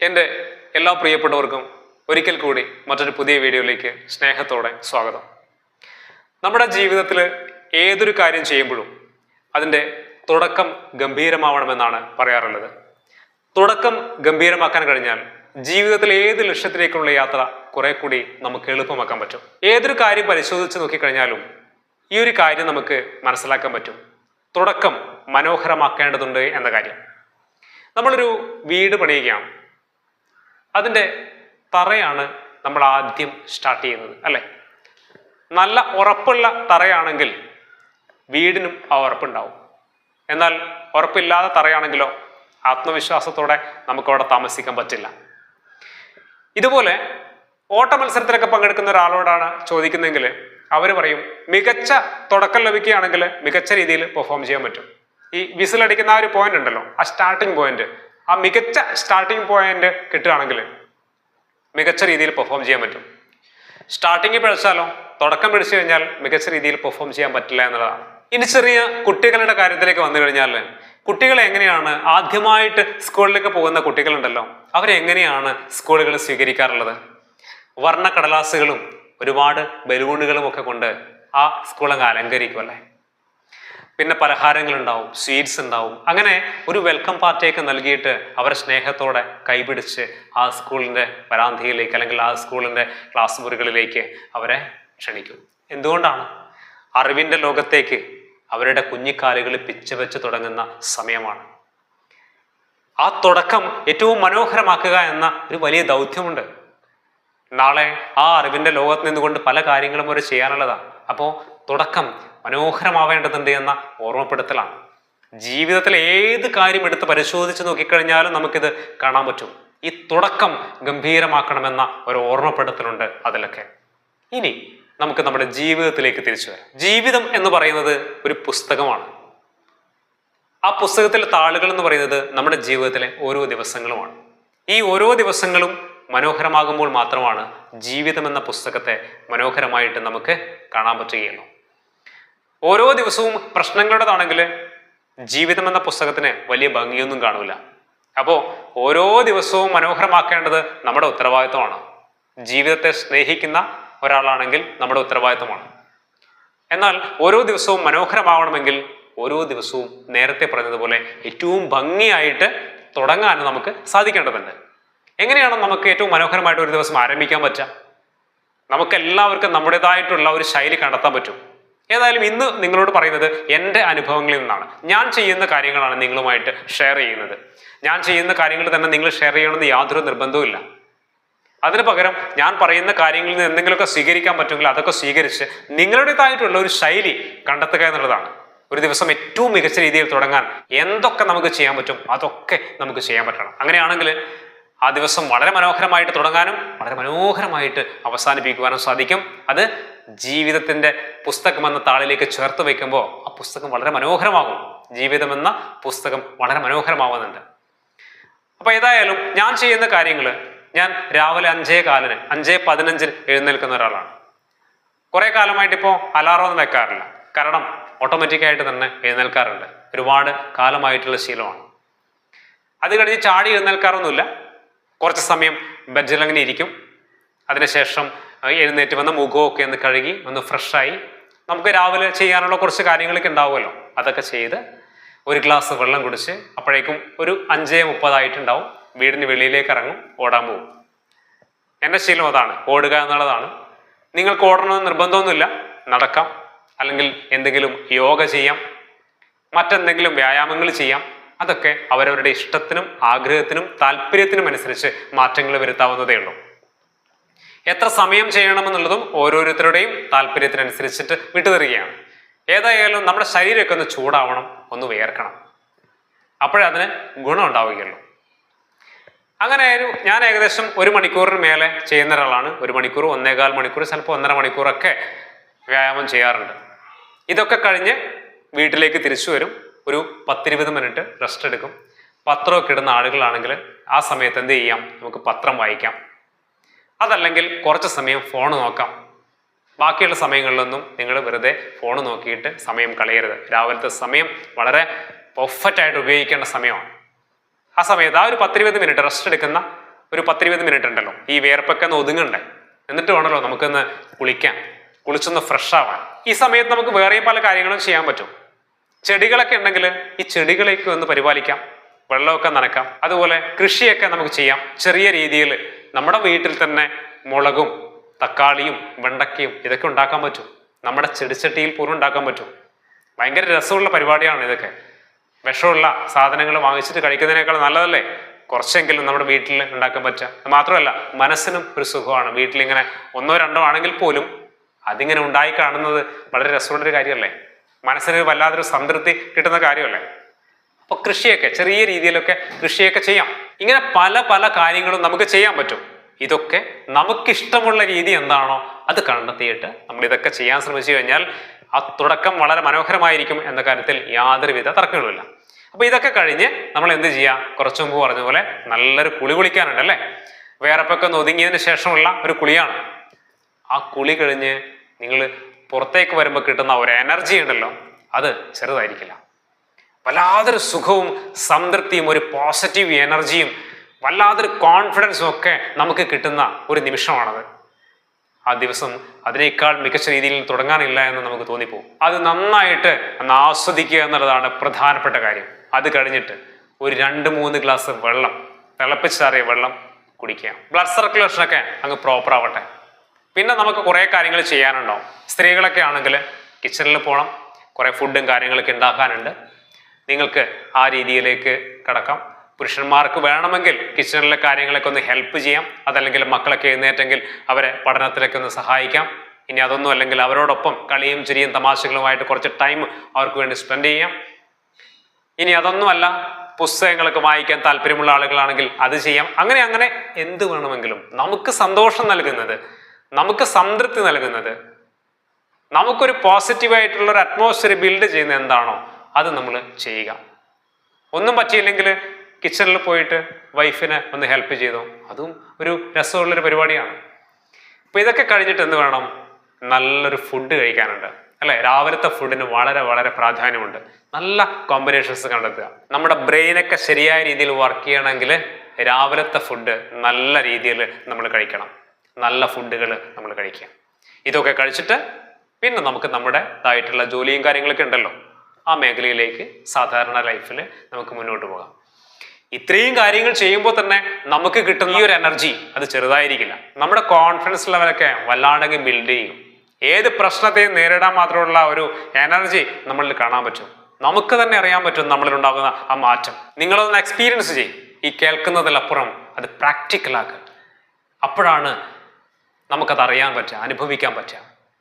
എൻ്റെ എല്ലാ പ്രിയപ്പെട്ടവർക്കും ഒരിക്കൽ കൂടി മറ്റൊരു പുതിയ വീഡിയോയിലേക്ക് സ്നേഹത്തോടെ സ്വാഗതം. നമ്മുടെ ജീവിതത്തിൽ ഏതൊരു കാര്യം ചെയ്യുമ്പോഴും അതിൻ്റെ തുടക്കം ഗംഭീരമാവണമെന്നാണ് പറയാറുള്ളത്. തുടക്കം ഗംഭീരമാക്കാൻ കഴിഞ്ഞാൽ ജീവിതത്തിൽ ഏത് ലക്ഷ്യത്തിലേക്കുള്ള യാത്ര കുറെ കൂടി നമുക്ക് എളുപ്പമാക്കാൻ പറ്റും. ഏതൊരു കാര്യം പരിശോധിച്ച് നോക്കിക്കഴിഞ്ഞാലും ഈ ഒരു കാര്യം നമുക്ക് മനസ്സിലാക്കാൻ പറ്റും. തുടക്കം മനോഹരമാക്കേണ്ടതുണ്ട് എന്ന കാര്യം. നമ്മളൊരു വീട് പണിയുകയാണ്. അതിൻ്റെ തറയാണ് നമ്മൾ ആദ്യം സ്റ്റാർട്ട് ചെയ്യുന്നത്, അല്ലേ? നല്ല ഉറപ്പുള്ള തറയാണെങ്കിൽ വീടിനും ആ ഉറപ്പുണ്ടാവും. എന്നാൽ ഉറപ്പില്ലാത്ത തറയാണെങ്കിലോ ആത്മവിശ്വാസത്തോടെ നമുക്കവിടെ താമസിക്കാൻ പറ്റില്ല. ഇതുപോലെ ഓട്ട മത്സരത്തിലൊക്കെ പങ്കെടുക്കുന്ന ഒരാളോടാണ് ചോദിക്കുന്നതെങ്കിൽ അവർ പറയും, മികച്ച തുടക്കം ലഭിക്കുകയാണെങ്കിൽ മികച്ച രീതിയിൽ പെർഫോം ചെയ്യാൻ പറ്റും. ഈ വിസിലടിക്കുന്ന ആ ഒരു പോയിന്റ് ഉണ്ടല്ലോ, ആ സ്റ്റാർട്ടിങ് പോയിന്റ്, ആ മികച്ച സ്റ്റാർട്ടിങ് പോയിന്റ് കിട്ടുകയാണെങ്കിൽ മികച്ച രീതിയിൽ പെർഫോം ചെയ്യാൻ പറ്റും. സ്റ്റാർട്ടിങ് പിഴച്ചാലോ, തുടക്കം പിടിച്ചു കഴിഞ്ഞാൽ മികച്ച രീതിയിൽ പെർഫോം ചെയ്യാൻ പറ്റില്ല എന്നുള്ളതാണ്. ഇനി ചെറിയ കുട്ടികളുടെ കാര്യത്തിലേക്ക് വന്നു കഴിഞ്ഞാൽ കുട്ടികളെ എങ്ങനെയാണ് ആദ്യമായിട്ട് സ്കൂളിലേക്ക് പോകുന്ന കുട്ടികളുണ്ടല്ലോ, അവരെങ്ങനെയാണ് സ്കൂളുകൾ സ്വീകരിക്കാറുള്ളത്? വർണ്ണക്കടലാസുകളും ഒരുപാട് ബലൂണുകളും ഒക്കെ കൊണ്ട് ആ സ്കൂളങ്ങ് അലങ്കരിക്കും, അല്ലേ? പിന്നെ പലഹാരങ്ങളുണ്ടാവും, സ്വീറ്റ്സ് ഉണ്ടാവും. അങ്ങനെ ഒരു വെൽക്കം പാർട്ടിയൊക്കെ നൽകിയിട്ട് അവരെ സ്നേഹത്തോടെ കൈപിടിച്ച് ആ സ്കൂളിൻ്റെ വരാന്തയിലേക്ക് അല്ലെങ്കിൽ ആ സ്കൂളിൻ്റെ ക്ലാസ് മുറികളിലേക്ക് അവരെ ക്ഷണിക്കും. എന്തുകൊണ്ടാണ്? അറിവിൻ്റെ ലോകത്തേക്ക് അവരുടെ കുഞ്ഞിക്കാലുകൾ പിച്ചവെച്ച് തുടങ്ങുന്ന സമയമാണ്. ആ തുടക്കം ഏറ്റവും മനോഹരമാക്കുക എന്ന ഒരു വലിയ ദൗത്യമുണ്ട്. നാളെ ആ അറിവിൻ്റെ ലോകത്ത് നിന്നുകൊണ്ട് പല കാര്യങ്ങളും അവർ ചെയ്യാനുള്ളതാണ്. അപ്പോൾ തുടക്കം മനോഹരമാവേണ്ടതുണ്ട് എന്ന ഓർമ്മപ്പെടുത്തലാണ്. ജീവിതത്തിൽ ഏത് കാര്യം എടുത്ത് പരിശോധിച്ച് നോക്കിക്കഴിഞ്ഞാലും നമുക്കിത് കാണാൻ പറ്റും. ഈ തുടക്കം ഗംഭീരമാക്കണമെന്ന ഒരു ഓർമ്മപ്പെടുത്തലുണ്ട് അതിലൊക്കെ. ഇനി നമുക്ക് നമ്മുടെ ജീവിതത്തിലേക്ക് തിരിച്ചു വരാം. ജീവിതം എന്ന് പറയുന്നത് ഒരു പുസ്തകമാണ്. ആ പുസ്തകത്തിലെ താളുകൾ എന്ന് പറയുന്നത് നമ്മുടെ ജീവിതത്തിലെ ഓരോ ദിവസങ്ങളുമാണ്. ഈ ഓരോ ദിവസങ്ങളും മനോഹരമാകുമ്പോൾ മാത്രമാണ് ജീവിതം എന്ന പുസ്തകത്തെ മനോഹരമായിട്ട് നമുക്ക് കാണാൻ പറ്റുകയുള്ളൂ. ഓരോ ദിവസവും പ്രശ്നങ്ങളുടേതാണെങ്കിൽ ജീവിതം എന്ന പുസ്തകത്തിന് വലിയ ഭംഗിയൊന്നും കാണൂല. അപ്പോൾ ഓരോ ദിവസവും മനോഹരമാക്കേണ്ടത് നമ്മുടെ ഉത്തരവാദിത്വമാണ്. ജീവിതത്തെ സ്നേഹിക്കുന്ന ഒരാളാണെങ്കിൽ നമ്മുടെ ഉത്തരവാദിത്വമാണ്. എന്നാൽ ഓരോ ദിവസവും മനോഹരമാവണമെങ്കിൽ ഓരോ ദിവസവും നേരത്തെ പറഞ്ഞതുപോലെ ഏറ്റവും ഭംഗിയായിട്ട് തുടങ്ങാൻ നമുക്ക് സാധിക്കേണ്ടതുണ്ട്. എങ്ങനെയാണ് നമുക്ക് ഏറ്റവും മനോഹരമായിട്ട് ഒരു ദിവസം ആരംഭിക്കാൻ പറ്റുക? നമുക്ക് എല്ലാവർക്കും നമ്മുടേതായിട്ടുള്ള ഒരു ശൈലി കണ്ടെത്താൻ പറ്റും. ഏതായാലും ഇന്ന് നിങ്ങളോട് പറയുന്നത് എൻ്റെ അനുഭവങ്ങളിൽ നിന്നാണ്. ഞാൻ ചെയ്യുന്ന കാര്യങ്ങളാണ് നിങ്ങളുമായിട്ട് ഷെയർ ചെയ്യുന്നത്. ഞാൻ ചെയ്യുന്ന കാര്യങ്ങൾ തന്നെ നിങ്ങൾ ഷെയർ ചെയ്യണമെന്ന് യാതൊരു നിർബന്ധവുമില്ല. അതിന് പകരം ഞാൻ പറയുന്ന കാര്യങ്ങളിൽ നിന്ന് എന്തെങ്കിലുമൊക്കെ സ്വീകരിക്കാൻ പറ്റുമെങ്കിൽ അതൊക്കെ സ്വീകരിച്ച് നിങ്ങളുടേതായിട്ടുള്ള ഒരു ശൈലി കണ്ടെത്തുക എന്നുള്ളതാണ്. ഒരു ദിവസം ഏറ്റവും മികച്ച രീതിയിൽ തുടങ്ങാൻ എന്തൊക്കെ നമുക്ക് ചെയ്യാൻ പറ്റും അതൊക്കെ നമുക്ക് ചെയ്യാൻ പറ്റണം. അങ്ങനെയാണെങ്കിൽ ആ ദിവസം വളരെ മനോഹരമായിട്ട് തുടങ്ങാനും വളരെ മനോഹരമായിട്ട് അവസാനിപ്പിക്കുവാനും സാധിക്കും. അത് ജീവിതത്തിന്റെ പുസ്തകം എന്ന താളിലേക്ക് ചേർത്ത് വയ്ക്കുമ്പോൾ ആ പുസ്തകം വളരെ മനോഹരമാകും. ജീവിതം എന്ന പുസ്തകം വളരെ മനോഹരമാവുന്നുണ്ട്. അപ്പൊ ഏതായാലും ഞാൻ ചെയ്യുന്ന കാര്യങ്ങൾ, ഞാൻ രാവിലെ 5:15 5:15 എഴുന്നേൽക്കുന്ന ഒരാളാണ്. കുറെ കാലമായിട്ട് ഇപ്പോൾ അലാറം ഒന്നും വെക്കാറില്ല. കാരണം ഓട്ടോമാറ്റിക്കായിട്ട് തന്നെ എഴുന്നേൽക്കാറുണ്ട്. ഒരുപാട് കാലമായിട്ടുള്ള ശീലമാണ്. അത് കഴിഞ്ഞ് ചാടി എഴുന്നേൽക്കാറൊന്നുമില്ല. കുറച്ച് സമയം ബെഡിൽ അങ്ങനെ ഇരിക്കും. അതിനുശേഷം എഴുന്നേറ്റ് വന്ന് മുഖമൊക്കെ ഒന്ന് കഴുകി ഒന്ന് ഫ്രഷായി നമുക്ക് രാവിലെ ചെയ്യാനുള്ള കുറച്ച് കാര്യങ്ങളൊക്കെ ഉണ്ടാവുമല്ലോ, അതൊക്കെ ചെയ്ത് ഒരു ഗ്ലാസ് വെള്ളം കുടിച്ച് അപ്പോഴേക്കും ഒരു 5:30 വീടിന് വെളിയിലേക്ക് ഇറങ്ങും, ഓടാൻ പോകും. എൻ്റെ ശീലം അതാണ്, ഓടുക എന്നുള്ളതാണ്. നിങ്ങൾക്ക് ഓടണമെന്ന് നിർബന്ധമൊന്നുമില്ല. നടക്കാം, അല്ലെങ്കിൽ എന്തെങ്കിലും യോഗ ചെയ്യാം, മറ്റെന്തെങ്കിലും വ്യായാമങ്ങൾ ചെയ്യാം. അതൊക്കെ അവരവരുടെ ഇഷ്ടത്തിനും ആഗ്രഹത്തിനും താല്പര്യത്തിനും അനുസരിച്ച് മാറ്റങ്ങൾ വരുത്താവുന്നതേ ഉള്ളൂ. എത്ര സമയം ചെയ്യണമെന്നുള്ളതും ഓരോരുത്തരുടെയും താല്പര്യത്തിനനുസരിച്ചിട്ട് വിട്ടുതരികയാണ്. ഏതായാലും നമ്മുടെ ശരീരമൊക്കെ ഒന്ന് ചൂടാവണം, ഒന്ന് വിയർക്കണം, അപ്പോഴതിന് ഗുണം ഉണ്ടാവുകയുള്ളൂ. അങ്ങനെ ഞാൻ ഏകദേശം 1 മണിക്കൂറിന് മേലെ ചെയ്യുന്ന ഒരാളാണ്. 1 മണിക്കൂർ, 1.25 മണിക്കൂർ, ചിലപ്പോൾ 1.5 മണിക്കൂറൊക്കെ വ്യായാമം ചെയ്യാറുണ്ട്. ഇതൊക്കെ കഴിഞ്ഞ് വീട്ടിലേക്ക് തിരിച്ചു വരും. ഒരു 10-20 മിനിറ്റ് റെസ്റ്റ് എടുക്കും. പത്രമൊക്കെ ഇടുന്ന ആളുകളാണെങ്കിൽ ആ സമയത്ത് എന്ത് ചെയ്യാം, നമുക്ക് പത്രം വായിക്കാം. അതല്ലെങ്കിൽ കുറച്ച് സമയം ഫോൺ നോക്കാം. ബാക്കിയുള്ള സമയങ്ങളിലൊന്നും നിങ്ങൾ വെറുതെ ഫോൺ നോക്കിയിട്ട് സമയം കളയരുത്. രാവിലത്തെ സമയം വളരെ പെർഫെക്റ്റ് ആയിട്ട് ഉപയോഗിക്കേണ്ട സമയമാണ്. ആ സമയത്ത് ആ ഒരു 10-20 മിനിറ്റ് റെസ്റ്റ് എടുക്കുന്ന ഒരു 10-20 മിനിറ്റ് ഉണ്ടല്ലോ ഈ വിയർപ്പൊക്കെ ഒന്ന് ഒതുങ്ങണ്ടേ, എന്നിട്ട് വേണമല്ലോ നമുക്കൊന്ന് കുളിക്കാൻ, കുളിച്ചൊന്ന് ഫ്രഷ് ആവാൻ. ഈ സമയത്ത് നമുക്ക് വേറെയും പല കാര്യങ്ങളും ചെയ്യാൻ പറ്റും. ചെടികളൊക്കെ ഉണ്ടെങ്കിൽ ഈ ചെടികളേക്ക് ഒന്ന് പരിപാലിക്കാം, വെള്ളമൊക്കെ നനക്കാം. അതുപോലെ കൃഷിയൊക്കെ നമുക്ക് ചെയ്യാം. ചെറിയ രീതിയിൽ നമ്മുടെ വീട്ടിൽ തന്നെ മുളകും തക്കാളിയും വെണ്ടക്കയും ഇതൊക്കെ ഉണ്ടാക്കാൻ പറ്റും. നമ്മുടെ ചെടിച്ചട്ടിയിൽ പോലും ഉണ്ടാക്കാൻ പറ്റും. ഭയങ്കര രസമുള്ള പരിപാടിയാണ് ഇതൊക്കെ. വിഷമുള്ള സാധനങ്ങൾ വാങ്ങിച്ചിട്ട് കഴിക്കുന്നതിനേക്കാൾ നല്ലതല്ലേ കുറച്ചെങ്കിലും നമ്മുടെ വീട്ടിൽ ഉണ്ടാക്കാൻ പറ്റുക. മാത്രമല്ല മനസ്സിനും ഒരു സുഖമാണ്. വീട്ടിലിങ്ങനെ 1-2 ആണെങ്കിൽ പോലും അതിങ്ങനെ ഉണ്ടായി കാണുന്നത് വളരെ രസമുള്ളൊരു കാര്യമല്ലേ, മനസ്സിന് വല്ലാതൊരു സംതൃപ്തി കിട്ടുന്ന കാര്യമല്ലേ. അപ്പൊ കൃഷിയൊക്കെ ചെറിയ രീതിയിലൊക്കെ കൃഷിയൊക്കെ ചെയ്യാം. ഇങ്ങനെ പല പല കാര്യങ്ങളും നമുക്ക് ചെയ്യാൻ പറ്റും. ഇതൊക്കെ നമുക്കിഷ്ടമുള്ള രീതി എന്താണോ അത് കണ്ടെത്തിയിട്ട് നമ്മൾ ഇതൊക്കെ ചെയ്യാൻ ശ്രമിച്ചു കഴിഞ്ഞാൽ ആ തുടക്കം വളരെ മനോഹരമായിരിക്കും എന്ന കാര്യത്തിൽ യാതൊരുവിധ തർക്കങ്ങളുമില്ല. അപ്പൊ ഇതൊക്കെ കഴിഞ്ഞ് നമ്മൾ എന്ത് ചെയ്യാം, കുറച്ചു മുമ്പ് പറഞ്ഞ പോലെ നല്ലൊരു കുളി കുളിക്കാനുണ്ട് അല്ലേ. വേറെപ്പൊക്കെ ഒന്ന് ഒതുങ്ങിയതിന് ശേഷമുള്ള ഒരു കുളിയാണ്. ആ കുളി കഴിഞ്ഞ് നിങ്ങൾ പുറത്തേക്ക് വരുമ്പോൾ കിട്ടുന്ന ഒരു എനർജി ഉണ്ടല്ലോ, അത് ചെറുതായിരിക്കില്ല. വല്ലാതൊരു സുഖവും സംതൃപ്തിയും ഒരു പോസിറ്റീവ് എനർജിയും വല്ലാതൊരു കോൺഫിഡൻസും ഒക്കെ നമുക്ക് കിട്ടുന്ന ഒരു നിമിഷമാണത്. ആ ദിവസം അതിനേക്കാൾ മികച്ച രീതിയിൽ തുടങ്ങാനില്ല എന്ന് നമുക്ക് തോന്നിപ്പോകും. അത് നന്നായിട്ട് ഒന്ന് ആസ്വദിക്കുക എന്നുള്ളതാണ് പ്രധാനപ്പെട്ട കാര്യം. അത് കഴിഞ്ഞിട്ട് ഒരു 2-3 ഗ്ലാസ് വെള്ളം, തിളപ്പിച്ചാറിയ വെള്ളം കുടിക്കുക. ബ്ലഡ് സർക്കുലേഷനൊക്കെ അങ്ങ് പ്രോപ്പർ ആവട്ടെ. പിന്നെ നമുക്ക് കുറേ കാര്യങ്ങൾ ചെയ്യാനുണ്ടാവും. സ്ത്രീകളൊക്കെ ആണെങ്കിൽ കിച്ചണിൽ പോകണം, കുറേ ഫുഡും കാര്യങ്ങളൊക്കെ ഉണ്ടാക്കാനുണ്ട്. നിങ്ങൾക്ക് ആ രീതിയിലേക്ക് കടക്കാം. പുരുഷന്മാർക്ക് വേണമെങ്കിൽ കിച്ചണിലെ കാര്യങ്ങളൊക്കെ ഒന്ന് ഹെൽപ്പ് ചെയ്യാം. അതല്ലെങ്കിൽ മക്കളൊക്കെ എഴുന്നേറ്റെങ്കിൽ അവരെ പഠനത്തിലൊക്കെ ഒന്ന് സഹായിക്കാം. ഇനി അതൊന്നും അല്ലെങ്കിൽ അവരോടൊപ്പം കളിയും ചിരിയും തമാശകളുമായിട്ട് കുറച്ച് ടൈം അവർക്ക് വേണ്ടി സ്പെൻഡ് ചെയ്യാം. ഇനി അതൊന്നുമല്ല, പുസ്തകങ്ങളൊക്കെ വായിക്കാൻ താല്പര്യമുള്ള ആളുകളാണെങ്കിൽ അത് ചെയ്യാം. അങ്ങനെ അങ്ങനെ എന്ത് വേണമെങ്കിലും നമുക്ക് സന്തോഷം നൽകുന്നത്, നമുക്ക് സംതൃപ്തി നൽകുന്നത്, നമുക്കൊരു പോസിറ്റീവായിട്ടുള്ള ഒരു അറ്റ്മോസ്ഫിയർ ബിൽഡ് ചെയ്യുന്ന എന്താണോ അത് നമ്മൾ ചെയ്യുക. ഒന്നും പറ്റിയില്ലെങ്കിൽ കിച്ചണിൽ പോയിട്ട് വൈഫിനെ ഒന്ന് ഹെൽപ്പ് ചെയ്തോ, അതും ഒരു രസമുള്ളൊരു പരിപാടിയാണ്. അപ്പൊ ഇതൊക്കെ കഴിഞ്ഞിട്ട് എന്ത് വേണം, നല്ലൊരു ഫുഡ് കഴിക്കാനുണ്ട് അല്ലെ. രാവിലത്തെ ഫുഡിന് വളരെ വളരെ പ്രാധാന്യമുണ്ട്. നല്ല കോമ്പിനേഷൻസ് കണ്ടെത്തുക. നമ്മുടെ ബ്രെയിനൊക്കെ ശരിയായ രീതിയിൽ വർക്ക് ചെയ്യണമെങ്കിൽ രാവിലത്തെ ഫുഡ് നല്ല രീതിയിൽ നമ്മൾ കഴിക്കണം. നല്ല ഫുഡുകൾ നമ്മൾ കഴിക്കുക. ഇതൊക്കെ കഴിച്ചിട്ട് പിന്നെ നമുക്ക് നമ്മുടേതായിട്ടുള്ള ജോലിയും കാര്യങ്ങളൊക്കെ ഉണ്ടല്ലോ, ആ മേഖലയിലേക്ക് സാധാരണ ലൈഫിൽ നമുക്ക് മുന്നോട്ട് പോകാം. ഇത്രയും കാര്യങ്ങൾ ചെയ്യുമ്പോൾ തന്നെ നമുക്ക് കിട്ടുന്ന ഈ ഒരു എനർജി അത് ചെറുതായിരിക്കില്ല. നമ്മുടെ കോൺഫിഡൻസ് ലെവലൊക്കെ വല്ലാണ്ടെങ്കിൽ ബിൽഡ് ചെയ്യും. ഏത് പ്രശ്നത്തെയും നേരിടാൻ മാത്രമുള്ള ഒരു എനർജി നമ്മളിൽ കാണാൻ പറ്റും. നമുക്ക് തന്നെ അറിയാൻ പറ്റും നമ്മളിൽ ഉണ്ടാകുന്ന ആ മാറ്റം. നിങ്ങളതൊന്ന് എക്സ്പീരിയൻസ് ചെയ്യും. ഈ കേൾക്കുന്നതിലപ്പുറം അത് പ്രാക്ടിക്കലാക്കുക. അപ്പോഴാണ് നമുക്കത് അറിയാൻ പറ്റുക, അനുഭവിക്കാൻ പറ്റുക.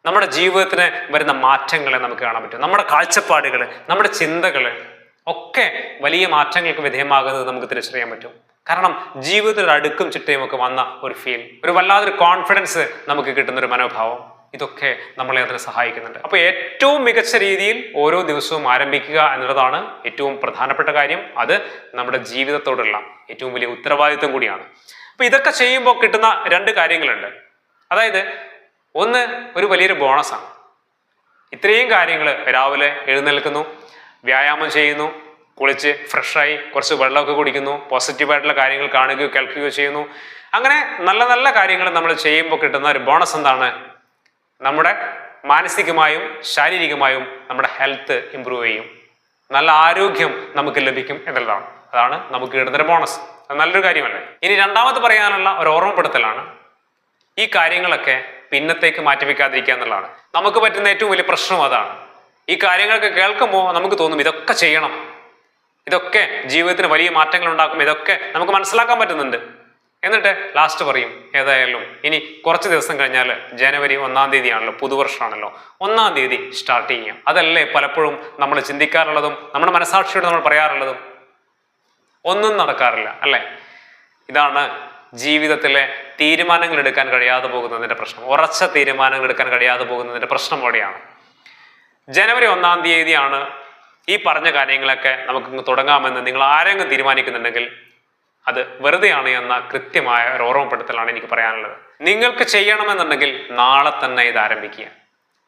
നമ്മുടെ ജീവിതത്തിന് വരുന്ന മാറ്റങ്ങളെ നമുക്ക് കാണാൻ പറ്റും. നമ്മുടെ കാഴ്ചപ്പാടുകൾ, നമ്മുടെ ചിന്തകൾ ഒക്കെ വലിയ മാറ്റങ്ങൾക്ക് വിധേയമാകുന്നത് നമുക്ക് തിരിച്ചറിയാൻ പറ്റും. കാരണം ജീവിതത്തിൽ അടുക്കും ചിട്ടയും ഒക്കെ വന്ന ഒരു ഫീൽ, ഒരു വല്ലാതൊരു കോൺഫിഡൻസ് നമുക്ക് കിട്ടുന്ന ഒരു മനോഭാവം, ഇതൊക്കെ നമ്മളെ അതിന് സഹായിക്കുന്നുണ്ട്. അപ്പോൾ ഏറ്റവും മികച്ച രീതിയിൽ ഓരോ ദിവസവും ആരംഭിക്കുക എന്നുള്ളതാണ് ഏറ്റവും പ്രധാനപ്പെട്ട കാര്യം. അത് നമ്മുടെ ജീവിതത്തോടുള്ള ഏറ്റവും വലിയ ഉത്തരവാദിത്വം കൂടിയാണ്. അപ്പൊ ഇതൊക്കെ ചെയ്യുമ്പോൾ കിട്ടുന്ന 2 കാര്യങ്ങളുണ്ട്. അതായത് ഒന്ന്, ഒരു വലിയൊരു ബോണസാണ്. ഇത്രയും കാര്യങ്ങൾ രാവിലെ എഴുന്നേൽക്കുന്നു, വ്യായാമം ചെയ്യുന്നു, കുളിച്ച് ഫ്രഷായി കുറച്ച് വെള്ളമൊക്കെ കുടിക്കുന്നു, പോസിറ്റീവായിട്ടുള്ള കാര്യങ്ങൾ കാണുകയോ കേൾക്കുകയോ ചെയ്യുന്നു. അങ്ങനെ നല്ല നല്ല കാര്യങ്ങൾ നമ്മൾ ചെയ്യുമ്പോൾ കിട്ടുന്ന ഒരു ബോണസ് എന്താണ്, നമ്മുടെ മാനസികമായും ശാരീരികമായും നമ്മുടെ ഹെൽത്ത് ഇമ്പ്രൂവ് ചെയ്യും, നല്ല ആരോഗ്യം നമുക്ക് ലഭിക്കും എന്നുള്ളതാണ്. അതാണ് നമുക്ക് കിട്ടുന്നൊരു ബോണസ്. അത് നല്ലൊരു കാര്യമല്ലേ. ഇനി രണ്ടാമത് പറയാനുള്ള ഒരു ഓർമ്മപ്പെടുത്തലാണ്, ഈ കാര്യങ്ങളൊക്കെ പിന്നത്തേക്ക് മാറ്റിവെക്കാതിരിക്കുക എന്നുള്ളതാണ്. നമുക്ക് പറ്റുന്ന ഏറ്റവും വലിയ പ്രശ്നം അതാണ്. ഈ കാര്യങ്ങളൊക്കെ കേൾക്കുമ്പോൾ നമുക്ക് തോന്നും ഇതൊക്കെ ചെയ്യണം, ഇതൊക്കെ ജീവിതത്തിന് വലിയ മാറ്റങ്ങൾ ഉണ്ടാക്കും, ഇതൊക്കെ നമുക്ക് മനസ്സിലാക്കാൻ പറ്റുന്നുണ്ട്. എന്നിട്ട് ലാസ്റ്റ് പറയും ഏതായാലും ഇനി കുറച്ച് ദിവസം കഴിഞ്ഞാൽ ജനുവരി 1-ാം തീയതി ആണല്ലോ, പുതുവർഷമാണല്ലോ, 1-ാം തീയതി സ്റ്റാർട്ട് ചെയ്യാം. അതല്ലേ പലപ്പോഴും നമ്മൾ ചിന്തിക്കാറുള്ളതും നമ്മുടെ മനസാക്ഷിയോട് നമ്മൾ പറയാറുള്ളതും. ഒന്നും നടക്കാറില്ല അല്ലേ. ഇതാണ് ജീവിതത്തിലെ തീരുമാനങ്ങൾ എടുക്കാൻ കഴിയാതെ പോകുന്നതിന്റെ പ്രശ്നം. ഉറച്ച തീരുമാനങ്ങൾ എടുക്കാൻ കഴിയാതെ പോകുന്നതിന്റെ പ്രശ്നം അവിടെയാണ്. ജനുവരി 1-ാം തീയതിയാണ് ഈ പറഞ്ഞ കാര്യങ്ങളൊക്കെ നമുക്ക് തുടങ്ങാമെന്ന് നിങ്ങൾ ആരെങ്കിലും തീരുമാനിക്കുന്നുണ്ടെങ്കിൽ അത് വെറുതെയാണ് എന്ന കൃത്യമായ ഒരു ഓർമ്മപ്പെടുത്തലാണ് എനിക്ക് പറയാനുള്ളത്. നിങ്ങൾക്ക് ചെയ്യണമെന്നുണ്ടെങ്കിൽ നാളെ തന്നെ ഇത് ആരംഭിക്കുക,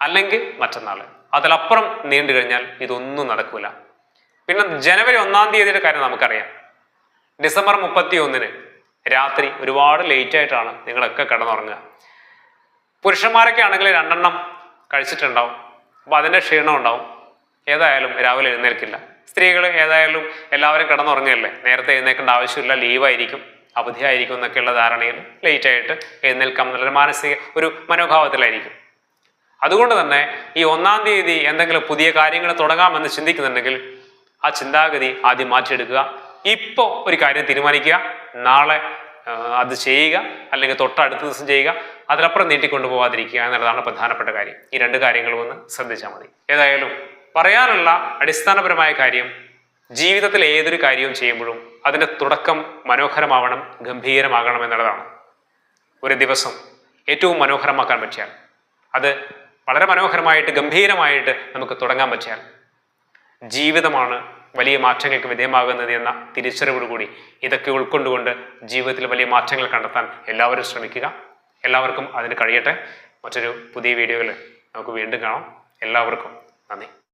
അല്ലെങ്കിൽ മറ്റന്നാൾ. അതിലപ്പുറം നീണ്ടു കഴിഞ്ഞാൽ ഇതൊന്നും നടക്കൂല. പിന്നെ ജനുവരി 1-ാം തീയതിയുടെ കാര്യം നമുക്കറിയാം. ഡിസംബർ 31-ന് രാത്രി ഒരുപാട് ലേറ്റായിട്ടാണ് നിങ്ങളൊക്കെ കിടന്നുറങ്ങുക. പുരുഷന്മാരൊക്കെ ആണെങ്കിൽ 2 എണ്ണം കഴിച്ചിട്ടുണ്ടാവും. അപ്പോൾ അതിൻ്റെ ക്ഷീണം ഉണ്ടാവും. ഏതായാലും രാവിലെ എഴുന്നേൽക്കില്ല. സ്ത്രീകൾ ഏതായാലും എല്ലാവരും കിടന്നുറങ്ങുകയല്ലേ, നേരത്തെ എഴുന്നേൽക്കേണ്ട ആവശ്യമില്ല, ലീവായിരിക്കും, അവധിയായിരിക്കും എന്നൊക്കെയുള്ള ധാരണയിൽ ലേറ്റായിട്ട് എഴുന്നേൽക്കാം എന്നുള്ളൊരു മാനസിക ഒരു മനോഭാവത്തിലായിരിക്കും. അതുകൊണ്ട് തന്നെ ഈ 1-ാം തീയതി എന്തെങ്കിലും പുതിയ കാര്യങ്ങൾ തുടങ്ങാമെന്ന് ചിന്തിക്കുന്നുണ്ടെങ്കിൽ ആ ചിന്താഗതി ആദ്യം മാറ്റിയെടുക്കുക. ഇപ്പോൾ ഒരു കാര്യം തീരുമാനിക്കുക, നാളെ അത് ചെയ്യുക, അല്ലെങ്കിൽ തൊട്ടടുത്ത ദിവസം ചെയ്യുക, അതിനപ്പുറം നീട്ടിക്കൊണ്ടു പോകാതിരിക്കുക എന്നുള്ളതാണ് പ്രധാനപ്പെട്ട കാര്യം. ഈ 2 കാര്യങ്ങളും ഒന്ന് ശ്രദ്ധിച്ചാൽ മതി. ഏതായാലും പറയാനുള്ള അടിസ്ഥാനപരമായ കാര്യം, ജീവിതത്തിൽ ഏതൊരു കാര്യവും ചെയ്യുമ്പോഴും അതിൻ്റെ തുടക്കം മനോഹരമാവണം, ഗംഭീരമാകണം എന്നുള്ളതാണ്. ഒരു ദിവസം ഏറ്റവും മനോഹരമാക്കാൻ പറ്റിയാൽ, അത് വളരെ മനോഹരമായിട്ട് ഗംഭീരമായിട്ട് നമുക്ക് തുടങ്ങാൻ പറ്റിയാൽ, ജീവിതമാണ് വലിയ മാറ്റങ്ങൾക്ക് വിധേയമാകുന്നത് എന്ന തിരിച്ചറിവോടുകൂടി ഇതൊക്കെ ഉൾക്കൊണ്ടുകൊണ്ട് ജീവിതത്തിൽ വലിയ മാറ്റങ്ങൾ കണ്ടെത്താൻ എല്ലാവരും ശ്രമിക്കുക. എല്ലാവർക്കും അതിന് കഴിയട്ടെ. മറ്റൊരു പുതിയ വീഡിയോയിൽ നമുക്ക് വീണ്ടും കാണാം. എല്ലാവർക്കും നന്ദി.